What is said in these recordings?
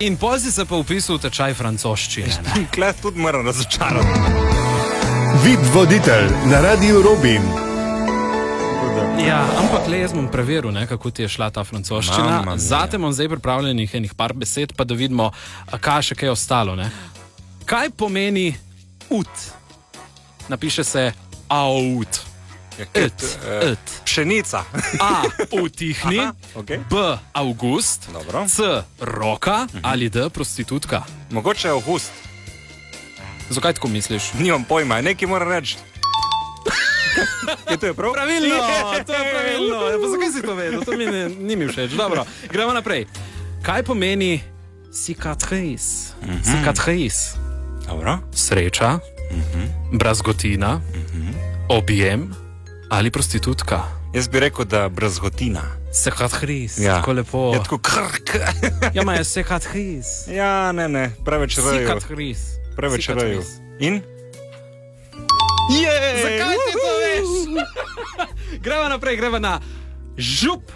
In pol si se pa upisal v tečaj francoščine. Kles tudi moram razočarati. Vid voditelj na Radiu Robin. Ja, ampak le jaz bom preveril, kako ti je šla ta francoščina. Zate bom zdaj pripravljenih enih par besed, pa da vidimo, kaj še kaj ostalo. Ne? Kaj pomeni ut? Napiše se aut. Pšenica. A. Utihni. Okay. B. August. Dobro. C. Roka. Ali D. Prostitutka. Mogoče August. Zakaj tako misliš? Nimam pojma, nekaj moram reči. Je to je prav? Pravilno, to je pravilno. Pa zakaj si to vedel? To mi ni mi všeč. Dobro, gremo naprej. Kaj pomeni cicatrice? Cicatrice. Dobro. Sreča, brazgotina, objem ali prostitutka? Jaz bi rekel, da brazgotina. Cicatrice, Ja. tako lepo. Je tako krk. Ja, ma je cicatrice. Ja, ne, preveč raju. Cicatrice. Preveč raju. Cicatrice. In? Zakaj ti to veš? Gremo naprej, gremo na žup.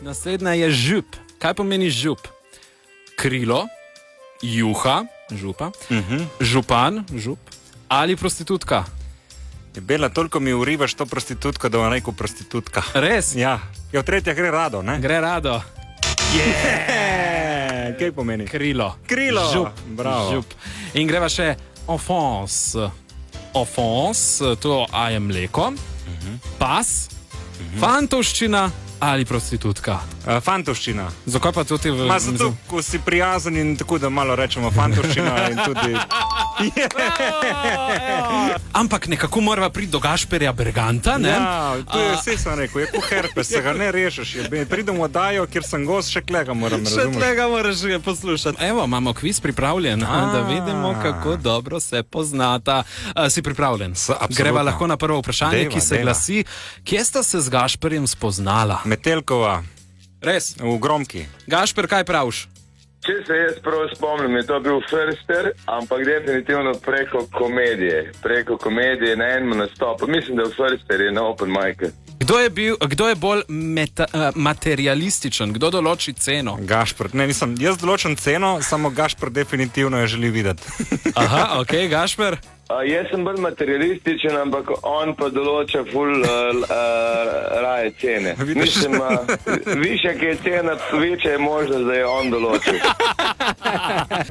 Naslednja je žup. Kaj pomeni žup? Krilo, juha, župa, župan, žup ali prostitutka? Je Bela, toliko mi urivaš to prostitutko, da bom rekel prostitutka. Res? Ja, v tretja gre rado, ne? Gre rado. Kaj pomeni? Krilo. Krilo. Žup. Bravo. Žup. In greva še offense. Offense, to je mleko, pas, fantovščina ali prostitutka. Fantovščina. Zakaj pa to ti v... Ma zato, ko si prijazen in tako, da malo rečemo fantovščina in tudi... Ampak nekako morava priti do Gašperja Berganta, ne? Ja, to je vse sem rekel, je kot herpes, se ga ne rešiš. Pridem v oddajo, kjer sem gost, še klega moram razumeti. Še tega moraš poslušati. Evo, imamo kviz pripravljen, da vidimo, kako dobro se poznata. Si pripravljen? Greva lahko na prvo vprašanje, ki se glasi, kje sta se z Gašperjem spoznala? Metelkova. Res? V Gromki. Gašper, kaj praviš? Če se jaz prav spomnim, je to bil Förster, ampak definitivno preko komedije na enem nastopu. Mislim, da je Förster je na open mic. Kdo je bolj materialističen? Kdo določi ceno? Gašper. Ne, nisem. Jaz določam ceno, samo Gašper definitivno jo želi videti. Aha, ok, Gašper. Jaz sem bolj materialističen, ampak on pa določa ful raje cene. Mislim, višja, ki je cena, večja je možnost, da je on določil.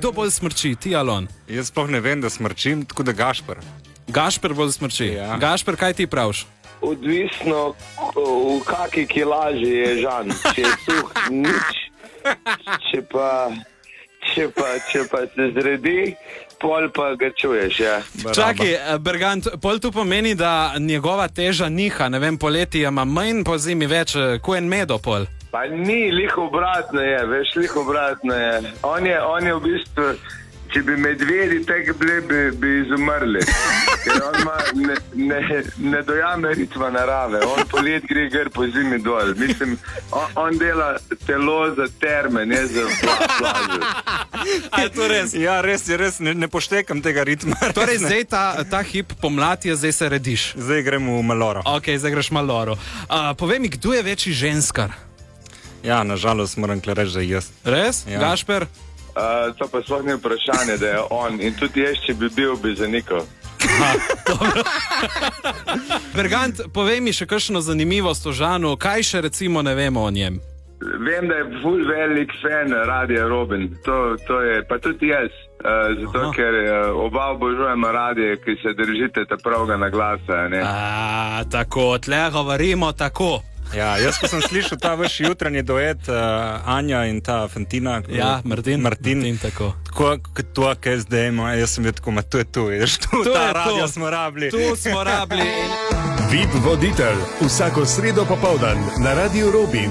Kdo bolj smrči, ti ali on? Jaz sploh ne vem, da smrčim, tako da Gašper. Gašper bolj smrči. Ja. Gašper, kaj ti praviš? Odvisno, v kaki kilaži je Žan. Če je suh, nič. Če pa se zredi, pol pa ga čuješ, ja. Čakaj, Bergant, pol tu pomeni, da njegova teža niha, ne vem, poleti ima manj, po zimi več, ko en medo pol. Pa ni, lih obratno je, veš, lih obratno je. On je v bistvu, če bi medvedi tega bili, bi izumrli. Ker on ne dojame ritma narave, on polet gre gr po zimi dol. Mislim, on dela telo za terme, ne za plažo. Je to res? Ja, res je, ne poštekam tega ritma. Torej, zdaj ta hip pomlad je, zdaj se rediš. Zdaj gremo v Maloro. Ok, zdaj greš Maloro. Povej mi, kdo je večji ženskar? Ja, nažalost moram reči, da je jaz. Res? Ja. Gašper? To pa sploh ni vprašanje, da je on. In tudi jaz, če bi bil, bi zanikal. Bergant, povej mi še kakšno zanimivost o Žanu, kaj še recimo ne vemo o njem? Vem, da je ful velik fan Radia Robin. To je, pa tudi jaz. Zato, ker oba obožujemo radije, ki se držite ta pravga na glasa. Tako, tle govorimo tako. Ja, jaz ko sem slišal ta vaš jutranji duet, Anja in ta Fantina. Ja, Martin, tako. Kot to, kaj zdaj ima, jaz sem bil tako, to je to, vidiš, ta radio smo rabili. Tu smo rabili. Vid voditelj, vsako sredo popoldan na Radiu Robin.